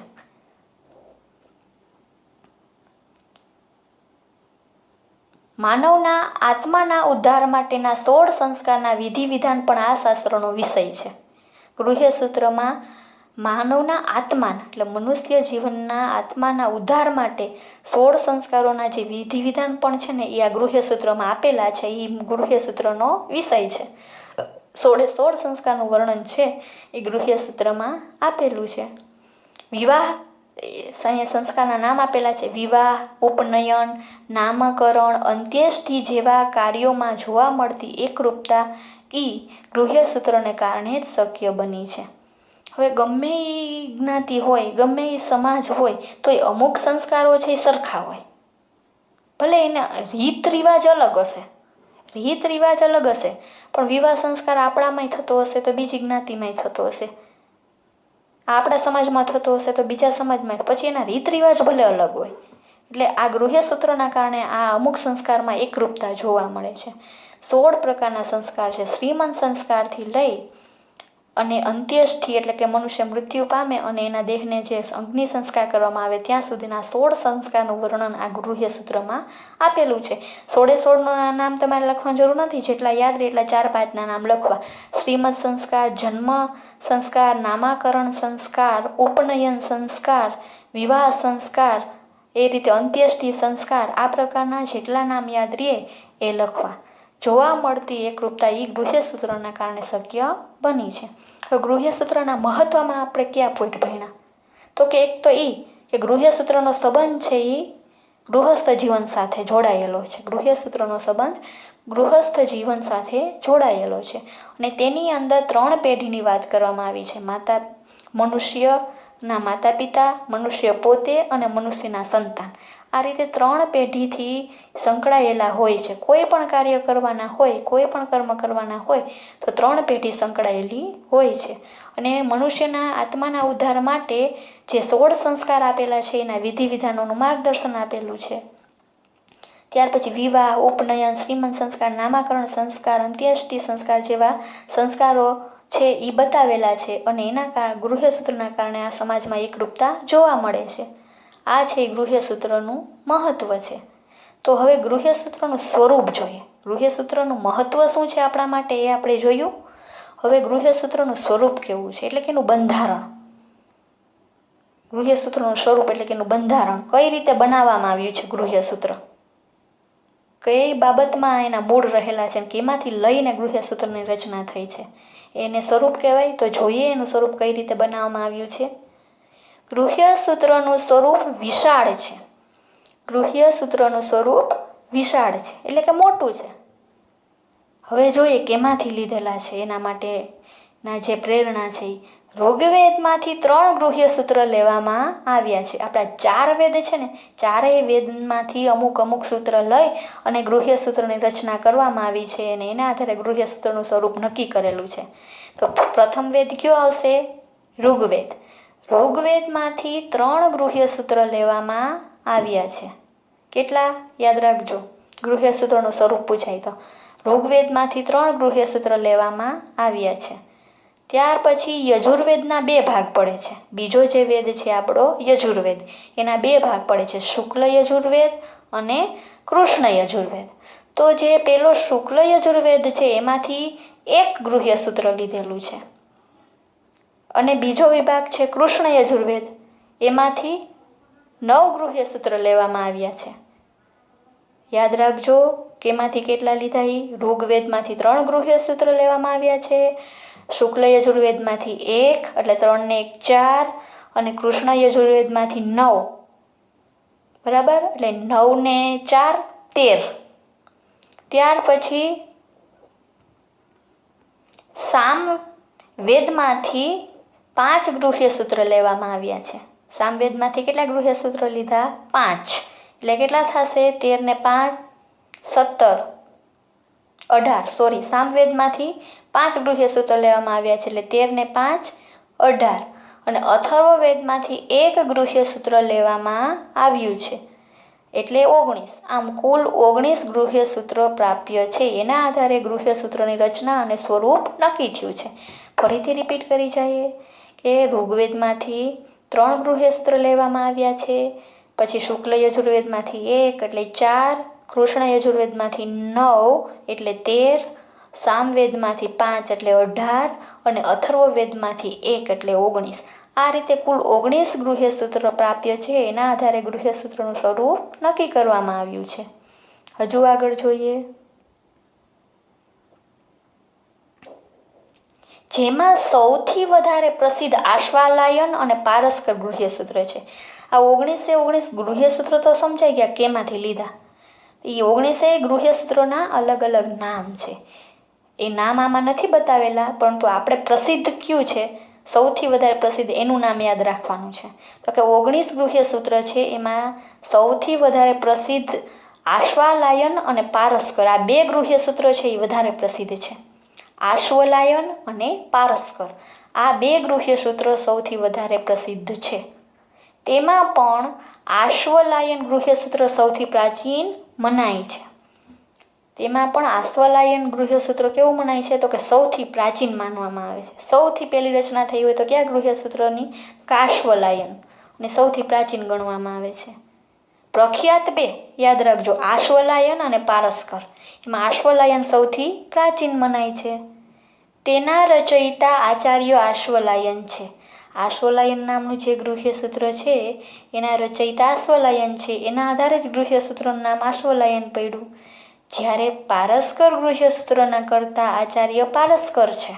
માનવના આત્માના ઉદ્ધાર માટેના 16 સંસ્કારના વિધિ વિધાન પણ આ શાસ્ત્રનો વિષય છે. ગૃહ્ય સૂત્રમાં માનવના આત્માના એટલે મનુષ્ય જીવનના આત્માના ઉદ્ધાર માટે 16 સંસ્કારોના જે વિધિ વિધાન પણ છે ને એ આ ગૃહ્ય સૂત્રમાં આપેલા છે. એ ગૃહ્ય સૂત્રનો વિષય છે. 16 સંસ્કારનું વર્ણન છે એ ગૃહ્ય સૂત્રમાં આપેલું છે. વિવાહ સંસ્કારના નામ આપેલા છે. વિવાહ, ઉપનયન, નામકરણ, અંત્યેષ્ટિ જેવા કાર્યોમાં જોવા મળતી એકરૂપતા એ ગૃહ્ય સૂત્રને કારણે જ શક્ય બની છે. હવે ગમે એ જ્ઞાતિ હોય, ગમે એ સમાજ હોય તો એ અમુક સંસ્કારો છે એ સરખા હોય. ભલે એના રીત રિવાજ અલગ હશે, પણ વિવાહ સંસ્કાર આપણામાંય થતો હશે તો બીજી જ્ઞાતિમાંય થતો હશે, આપણા સમાજમાં થતો હશે તો બીજા સમાજમાં, પછી એના રીત રિવાજ ભલે અલગ હોય. એટલે આ ગૃહ્ય સૂત્રના કારણે આ અમુક સંસ્કારમાં એકરૂપતા જોવા મળે છે. 16 પ્રકારના સંસ્કાર છે. શ્રીમંત સંસ્કારથી લઈ અને અંત્યેષ્ટિ એટલે કે મનુષ્ય મૃત્યુ પામે અને એના દેહને જે અગ્નિ સંસ્કાર કરવામાં આવે ત્યાં સુધીના 16 સંસ્કારનું વર્ણન આ ગૃહ્ય સૂત્રમાં આપેલું છે. 16ના નામ તમારે લખવાની જરૂર નથી, જેટલા યાદ રહે એટલા 4-5ના નામ લખવા. શ્રીમંત સંસ્કાર, જન્મ સંસ્કાર, નામાકરણ સંસ્કાર, ઉપનયન સંસ્કાર, વિવાહ સંસ્કાર, એ રીતે અંત્યેષ્ટિ સંસ્કાર, આ પ્રકારના જેટલા નામ યાદ રહે એ લખવા. જોવા મળતી એકરૂપતા એ ગૃહ્ય સૂત્રના કારણે શક્ય બની છે. હવે ગૃહ્ય સૂત્રના મહત્વમાં આપણે કયા પોઈન્ટ ભણ્યા તો કે એક તો એ કે ગૃહ્ય સૂત્રનો સંબંધ છે એ ગૃહસ્થ જીવન સાથે જોડાયેલો છે. ગૃહ્ય સૂત્રનો સંબંધ ગૃહસ્થ જીવન સાથે જોડાયેલો છે અને તેની અંદર 3 પેઢીની વાત કરવામાં આવી છે. મનુષ્યના માતા પિતા, મનુષ્ય પોતે અને મનુષ્યના સંતાન. આ રીતે 3 પેઢીથી સંકળાયેલા હોય છે. કોઈ પણ કાર્ય કરવાના હોય, કોઈ પણ કર્મ કરવાના હોય તો 3 પેઢી સંકળાયેલી હોય છે. અને મનુષ્યના આત્માના ઉદ્ધાર માટે જે 16 સંસ્કાર આપેલા છે એના વિધિ વિધાનોનું માર્ગદર્શન આપેલું છે. ત્યાર પછી વિવાહ, ઉપનયન, શ્રીમંત સંસ્કાર, નામાકરણ સંસ્કાર, અંત્યેષ્ટિ સંસ્કાર જેવા સંસ્કારો છે એ બતાવેલા છે અને એના ગૃહ્ય સૂત્રના કારણે આ સમાજમાં એકરૂપતા જોવા મળે છે. આ છે ગૃહ્ય સૂત્રનું મહત્વ છે. તો હવે ગૃહ્ય સૂત્રનું સ્વરૂપ જોઈએ. ગૃહ્ય સૂત્રનું મહત્વ શું છે આપણા માટે એ આપણે જોયું. હવે ગૃહ્ય સૂત્રનું સ્વરૂપ કેવું છે એટલે કે એનું બંધારણ. ગૃહ્ય સૂત્રનું સ્વરૂપ એટલે કે એનું બંધારણ, કઈ રીતે બનાવવામાં આવ્યું છે ગૃહ્ય સૂત્ર, કઈ બાબતમાં એના મૂળ રહેલા છે, કેમાંથી લઈને ગૃહ્ય સૂત્રની રચના થઈ છે એને સ્વરૂપ કહેવાય. તો જોઈએ એનું સ્વરૂપ કઈ રીતે બનાવવામાં આવ્યું છે. ગૃહ્ય સૂત્રનું સ્વરૂપ વિશાળ છે. ગૃહ્ય સૂત્રનું સ્વરૂપ વિશાળ છે એટલે કે મોટું છે. હવે જોઈએ કેમાંથી લીધેલા છે, એના માટેના જે પ્રેરણા છે. ઋગ્વેદમાંથી 3 ગૃહ્ય સૂત્ર લેવામાં આવ્યા છે. આપણા 4 વેદ છે ને, ચારેય વેદમાંથી અમુક સૂત્ર લઈ અને ગૃહ્ય સૂત્રની રચના કરવામાં આવી છે અને એના આધારે ગૃહ્ય સૂત્રનું સ્વરૂપ નક્કી કરેલું છે. તો પ્રથમ વેદ કયો આવશે? ઋગ્વેદ. ઋગ્વેદમાંથી 3 ગૃહ્ય સૂત્ર લેવામાં આવ્યા છે. કેટલા? યાદ રાખજો, ગૃહ્ય સૂત્રનું સ્વરૂપ પૂછાય તો ઋગ્વેદમાંથી 3 ગૃહ્ય સૂત્ર લેવામાં આવ્યા છે. ત્યાર પછી યજુર્વેદના 2 ભાગ પડે છે. બીજો જે વેદ છે આપણો યજુર્વેદ, એના 2 ભાગ પડે છે, શુક્લ યજુર્વેદ અને કૃષ્ણ યજુર્વેદ. તો જે પેલો શુક્લ યજુર્વેદ છે એમાંથી 1 ગૃહ્ય સૂત્ર લીધેલું છે અને બીજો વિભાગ છે કૃષ્ણ યજુર્વેદ, એમાંથી 9 ગૃહ્ય સૂત્ર લેવામાં આવ્યા છે. યાદ રાખજો કેમાંથી કેટલા લીધા? ઋગ્વેદમાંથી 3 ગૃહ્ય સૂત્ર લેવામાં આવ્યા છે, શુક્લ યજુર્વેદમાંથી 1 એટલે 3 ને 1 4 અને કૃષ્ણ યજુર્વેદમાંથી 9, બરાબર, એટલે 9 ને 4 13. ત્યાર પછી સામવેદમાંથી 5 ગૃહ્ય સૂત્ર લેવામાં આવ્યા છે. સામવેદમાંથી કેટલા ગૃહ્ય સૂત્ર લીધા? 5. એટલે કેટલા થશે? 13 ને 5 17 18. સોરી, સામવેદમાંથી 5 ગૃહ્ય સૂત્ર લેવામાં આવ્યા છે એટલે 13 ને 5 18. અને અથર્વવેદમાંથી 1 ગૃહ્ય સૂત્ર લેવામાં આવ્યું છે એટલે 19. આમ કુલ 19 ગૃહ્ય સૂત્રો પ્રાપ્ય છે. એના આધારે ગૃહ્ય સૂત્રોની રચના અને સ્વરૂપ નક્કી થયું છે. ફરીથી રિપીટ કરી જઈએ કે ઋગ્વેદમાંથી 3 ગૃહ્ય સૂત્ર લેવામાં આવ્યા છે, પછી શુક્લ યજુર્વેદમાંથી 1 એટલે 4, કૃષ્ણ યજુર્વેદમાંથી 9 એટલે 13, સામવેદમાંથી 5 એટલે 18 અને અથર્વવેદમાંથી 1 એટલે 19. આ રીતે કુલ 19 ગૃહ્ય સૂત્ર પ્રાપ્ય છે. એના આધારે ગૃહ્ય સૂત્રનું સ્વરૂપ નક્કી કરવામાં આવ્યું છે. હજુ આગળ જોઈએ, જેમાં સૌથી વધારે પ્રસિદ્ધ આશ્વાલાયન અને પારસ્કર ગૃહ્ય સૂત્ર છે. આ 19 ગૃહ્ય સૂત્રો તો સમજાઈ ગયા કેમાંથી લીધા. એ 19 ગૃહ્ય સૂત્રોના અલગ અલગ નામ છે. એ નામ આમાં નથી બતાવેલા, પરંતુ આપણે પ્રસિદ્ધ કયું છે, સૌથી વધારે પ્રસિદ્ધ, એનું નામ યાદ રાખવાનું છે. તો કે 19 ગૃહ્ય સૂત્ર છે, એમાં સૌથી વધારે પ્રસિદ્ધ આશ્વાલાયન અને પારસ્કર, આ 2 ગૃહ્ય સૂત્રો છે એ વધારે પ્રસિદ્ધ છે. આશ્વલાયન અને પારસ્કર, આ 2 ગૃહ્ય સૂત્રો સૌથી વધારે પ્રસિદ્ધ છે. તેમાં પણ આશ્વલાયન ગૃહ્ય સૂત્ર સૌથી પ્રાચીન મનાય છે. તેમાં પણ આશ્વલાયન ગૃહ્ય સૂત્ર કેવું મનાય છે? તો કે સૌથી પ્રાચીન માનવામાં આવે છે. સૌથી પહેલી રચના થઈ હોય તો કયા ગૃહ્ય સૂત્રની? આશ્વલાયન, અને સૌથી પ્રાચીન ગણવામાં આવે છે. પ્રખ્યાત 2 યાદ રાખજો, આશ્વલાયન અને પારસ્કર. એમાં આશ્વલાયન સૌથી પ્રાચીન મનાય છે. તેના રચયિતા આચાર્ય આશ્વલાયન છે. આશ્વલાયન નામનું જે ગૃહ્ય સૂત્ર છે એના રચયિતા આશ્વલાયન છે. એના આધારે જ ગૃહ્ય સૂત્રનું નામ આશ્વલાયન પડ્યું. જ્યારે પારસ્કર ગૃહ્ય સૂત્રના કરતા આચાર્ય પારસ્કર છે,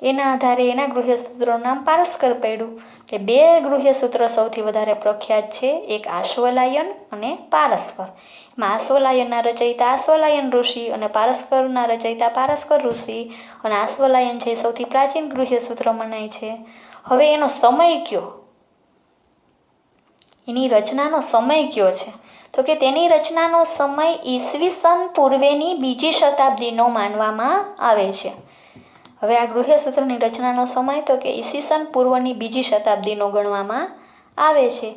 એના આધારે એના ગૃહ્ય સૂત્રનું નામ પારસ્કર પડ્યું. એટલે 2 ગૃહ્ય સૂત્ર સૌથી વધારે પ્રખ્યાત છે, એક આશ્વલાયન અને પારસ્કર. એમાં આશ્વલાયનના રચયિતા આશ્વલાયન ઋષિ અને પારસ્કરના રચયિતા પારસ્કર ઋષિ, અને આશ્વલાયન છે સૌથી પ્રાચીન ગૃહ્ય સૂત્ર મનાય છે. હવે એનો સમય કયો, એની રચનાનો સમય કયો છે? તો કે તેની રચનાનો સમય ઈસવીસન પૂર્વેની 2જી શતાબ્દીનો માનવામાં આવે છે. હવે આ ગૃહ્ય સૂત્રની રચનાનો સમય તો કે ઈસવીસન પૂર્વની 2જી શતાબ્દીનો ગણવામાં આવે છે.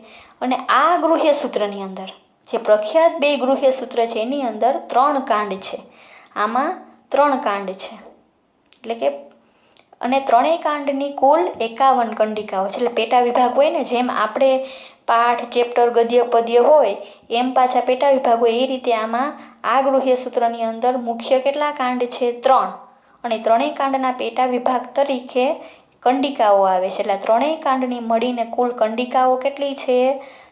અને આ ગૃહ્ય સૂત્રની અંદર જે પ્રખ્યાત 2 ગૃહ્ય સૂત્ર છે એની અંદર 3 કાંડ છે. આમાં 3 કાંડ છે, એટલે કે અને 3 કાંડની કુલ 51 કંડિકાઓ છે. એટલે પેટા વિભાગ હોય ને, જેમ આપણે પાઠ, ચેપ્ટર, ગદ્ય, પદ્ય હોય એમ પાછા પેટા વિભાગ હોય, એ રીતે આમાં આ ગૃહ્ય સૂત્રની અંદર મુખ્ય કેટલા કાંડ છે? 3. અને 3 કાંડના પેટા વિભાગ તરીકે કંડિકાઓ આવે છે. એટલે 3 કાંડની મળીને કુલ કંડિકાઓ કેટલી છે?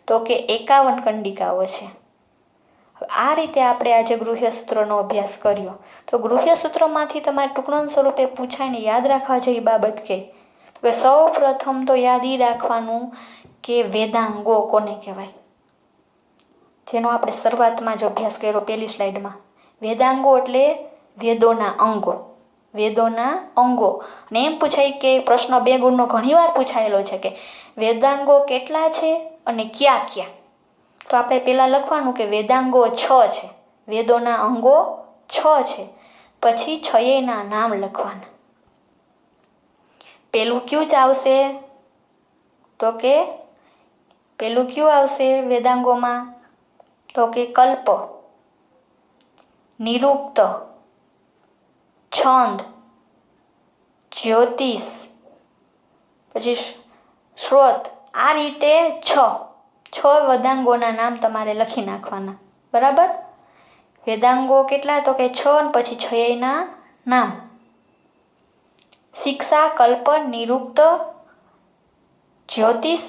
તો કે 51 કંડિકાઓ છે. આ રીતે આપણે આજે ગૃહ્ય સૂત્રોનો અભ્યાસ કર્યો. તો ગૃહ્ય સૂત્રોમાંથી તમારે ટૂંકનોંધ સ્વરૂપે પૂછાઈને યાદ રાખવા જેવી બાબત કે સૌ પ્રથમ તો યાદ એ રાખવાનું કે વેદાંગો કોને કહેવાય, જેનો આપણે શરૂઆતમાં જ અભ્યાસ કર્યો પહેલી સ્લાઇડમાં. વેદાંગો એટલે વેદોના અંગો. વેદોના અંગો. અને એમ પૂછાય કે પ્રશ્ન 2 ગુણનો ઘણીવાર પૂછાયેલો છે કે વેદાંગો કેટલા છે અને ક્યાં ક્યાં. તો આપણે પહેલાં લખવાનું કે વેદાંગો 6 છે, વેદોના અંગો 6 છે. પછી 6ના નામ લખવાના. પેલું કયું જ આવશે? તો કે પેલું કયું આવશે વેદાંગોમાં? તો કે કલ્પ, નિરુક્ત, છંદ, જ્યોતિષ, પછી શ્રોત. આ રીતે 6 વેદાંગોના નામ તમારે લખી નાખવાના. બરાબર? વેદાંગો કેટલા? તો કે 6 અને પછી 6ના નામ. શિક્ષા, કલ્પ, નિરુક્ત, જ્યોતિષ,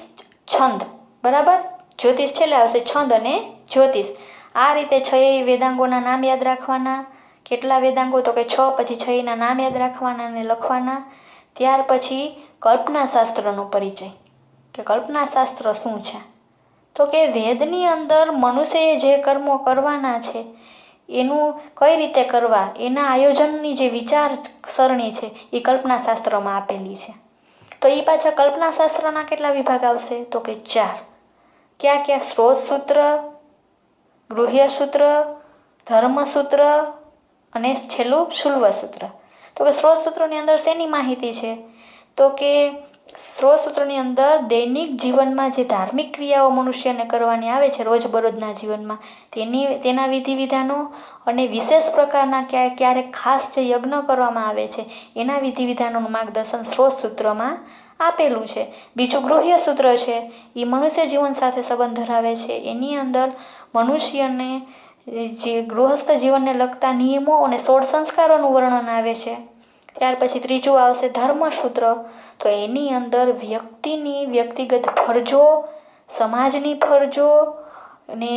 છંદ. બરાબર? જ્યોતિષ છેલ્લે આવશે, છંદ અને જ્યોતિષ. આ રીતે 6 વેદાંગોના નામ યાદ રાખવાના. કેટલા વેદાંગો? તો કે 6, પછી 6ના નામ યાદ રાખવાના અને લખવાના. ત્યાર પછી કલ્પના શાસ્ત્રનો પરિચય, કે કલ્પના શાસ્ત્ર શું છે? તો કે વેદની અંદર મનુષ્યએ જે કર્મો કરવાના છે એનું કઈ રીતે કરવા, એના આયોજનની જે વિચારસરણી છે એ કલ્પના શાસ્ત્રમાં આપેલી છે. તો એ પાછા કલ્પના શાસ્ત્રના કેટલા વિભાગ આવશે? તો કે 4. ક્યાં ક્યાં? સ્ત્રોત સૂત્ર, ગૃહ્ય સૂત્ર, ધર્મસૂત્ર અને છેલ્લું શુલ્વ સૂત્ર. તો કે સ્ત્રોત સૂત્રોની અંદર શેની માહિતી છે? તો કે સ્ત્રોત સૂત્રની અંદર દૈનિક જીવનમાં જે ધાર્મિક ક્રિયાઓ મનુષ્યને કરવાની આવે છે રોજબરોજના જીવનમાં, તેના વિધિ વિધાનો અને વિશેષ પ્રકારના ક્યારેક ખાસ જે યજ્ઞ કરવામાં આવે છે એના વિધિ વિધાનોનું માર્ગદર્શન સ્ત્રોત સૂત્રમાં આપેલું છે. બીજું ગૃહ્ય સૂત્ર છે, એ મનુષ્ય જીવન સાથે સંબંધ ધરાવે છે. એની અંદર મનુષ્યને જે ગૃહસ્થ જીવનને લગતા નિયમો અને 16 સંસ્કારોનું વર્ણન આવે છે. ત્યાર પછી ત્રીજું આવશે ધર્મસૂત્ર. તો એની અંદર વ્યક્તિની વ્યક્તિગત ફરજો, સમાજની ફરજો અને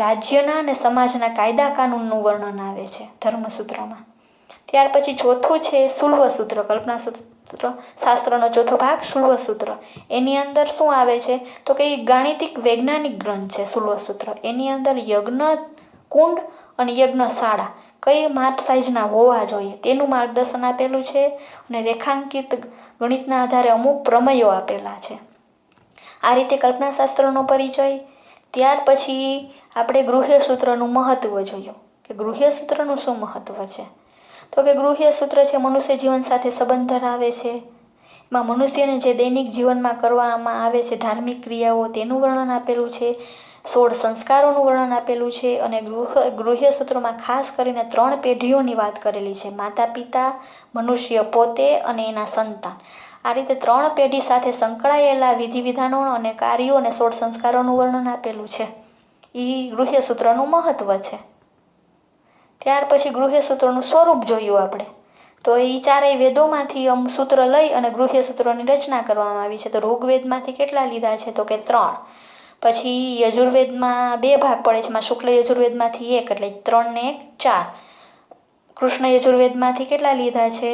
રાજ્યના અને સમાજના કાયદા કાનૂનનું વર્ણન આવે છે ધર્મસૂત્રમાં. ત્યાર પછી ચોથું છે શુલ્વ સૂત્ર. કલ્પના સૂત્ર શાસ્ત્રનો ચોથો ભાગ શુલ્વ સૂત્ર. એની અંદર શું આવે છે? તો કે ગાણિતિક વૈજ્ઞાનિક ગ્રંથ છે શુલ્વ સૂત્ર. એની અંદર યજ્ઞ કુંડ અને યજ્ઞશાળા કઈ માપ સાઇઝના હોવા જોઈએ તેનું માર્ગદર્શન આપેલું છે. અને રેખાંકિત ગણિતના આધારે અમુક પ્રમેયો આપેલા છે. આ રીતે કલ્પના શાસ્ત્રનો પરિચય. ત્યાર પછી આપણે ગૃહ્ય સૂત્રનું મહત્ત્વ જોયું કે ગૃહ્ય સૂત્રનું શું મહત્ત્વ છે. તો કે ગૃહ્ય સૂત્ર છે મનુષ્ય જીવન સાથે સંબંધ ધરાવે છે. એમાં મનુષ્યને જે દૈનિક જીવનમાં કરવામાં આવે છે ધાર્મિક ક્રિયાઓ તેનું વર્ણન આપેલું છે. 16 સંસ્કારોનું વર્ણન આપેલું છે. અને ગૃહ્ય સૂત્રોમાં ખાસ કરીને 3 પેઢીઓની વાત કરેલી છે: માતા પિતા, મનુષ્ય પોતે અને એના સંતાન. આ રીતે 3 પેઢી સાથે સંકળાયેલા વિધિ વિધાનો અને કાર્યો અને 16 સંસ્કારોનું વર્ણન આપેલું છે. એ ગૃહ્ય સૂત્રનું મહત્ત્વ છે. ત્યાર પછી ગૃહ્ય સૂત્રનું સ્વરૂપ જોયું આપણે. તો એ 4 વેદોમાંથી સૂત્ર લઈ અને ગૃહ્ય સૂત્રોની રચના કરવામાં આવી છે. તો ઋગ્વેદમાંથી કેટલા લીધા છે? તો કે 3. પછી યજુર્વેદમાં 2 ભાગ પડે છે. એમાં શુક્લ યજુર્વેદમાંથી 1, એટલે 3 ને 1 4. કૃષ્ણ યજુર્વેદમાંથી કેટલા લીધા છે?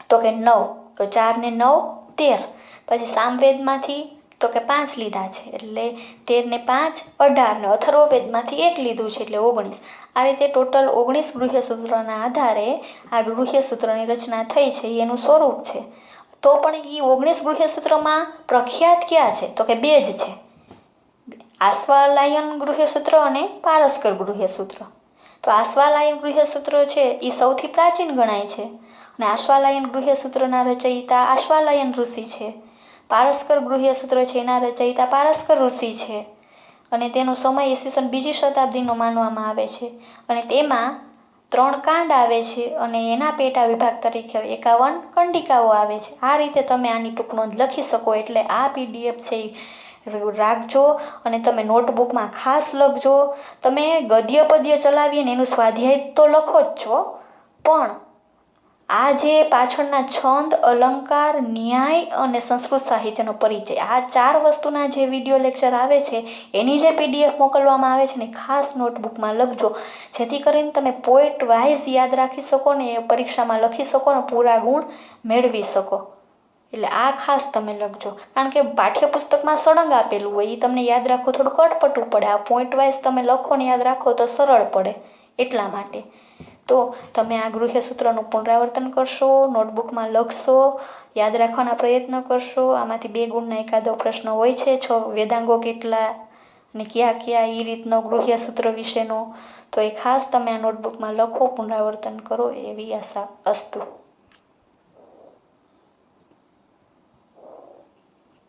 તો કે 9. તો 4 ને 9 13. પછી સામવેદમાંથી તો કે 5 લીધા છે, એટલે 13 ને 5 18. ને અથર્વવેદમાંથી 1 લીધું છે, એટલે 19. આ રીતે ટોટલ 19 ગૃહ્ય સૂત્રોના આધારે આ ગૃહ્ય સૂત્રની રચના થઈ છે. એનું સ્વરૂપ છે. તો પણ એ 19 ગૃહ્ય સૂત્રોમાં પ્રખ્યાત ક્યાં છે? તો કે 2 જ છે: આશ્વાલાયન ગૃહ્ય સૂત્ર અને પારસ્કર ગૃહ્ય સૂત્ર. તો આશ્વાલાયન ગૃહ્ય સૂત્ર છે એ સૌથી પ્રાચીન ગણાય છે. અને આશ્વાલાયન ગૃહ્ય સૂત્રના રચયિતા આશ્વાલાયન ઋષિ છે. પારસ્કર ગૃહ્ય સૂત્ર છે એના રચયિતા પારસ્કર ઋષિ છે. અને તેનો સમય ઈસવીસન 2જી શતાબ્દીનો માનવામાં આવે છે. અને તેમાં 3 કાંડ આવે છે અને એના પેટા વિભાગ તરીકે 51 કંડિકાઓ આવે છે. આ રીતે તમે આની ટૂંક નોંધ લખી શકો. એટલે આ PDF છે એ રાખજો અને તમે નોટબુકમાં ખાસ લખજો. તમે ગદ્ય પદ્ય ચલાવીને એનું સ્વાધ્યાય તો લખો જ છો, પણ આ જે પાછળના છંદ, અલંકાર, ન્યાય અને સંસ્કૃત સાહિત્યનો પરિચય, આ 4 વસ્તુના જે વિડીયો લેક્ચર આવે છે એની જે PDF મોકલવામાં આવે છે ને ખાસ નોટબુકમાં લખજો, જેથી કરીને તમે પોઈન્ટ વાઇઝ યાદ રાખી શકો ને એ પરીક્ષામાં લખી શકો ને પૂરા ગુણ મેળવી શકો. એટલે આ ખાસ તમે લખજો, કારણ કે પાઠ્યપુસ્તકમાં સળંગ આપેલું હોય એ તમને યાદ રાખવું થોડું કટપટું પડે. આ પોઈન્ટ વાઇઝ તમે લખો ને યાદ રાખો તો સરળ પડે, એટલા માટે. તો તમે આ ગૃહ્ય સૂત્રનું પુનરાવર્તન કરશો, નોટબુકમાં લખશો, યાદ રાખવાના પ્રયત્ન કરશો. આમાંથી 2 ગુણના એકાદો પ્રશ્ન હોય છે. વેદાંગો કેટલા અને કયા કયા એ રીતનો ગૃહ્ય સૂત્ર વિશેનો. તો એ ખાસ તમે આ નોટબુકમાં લખો, પુનરાવર્તન કરો એવી આશા અસ્તુ.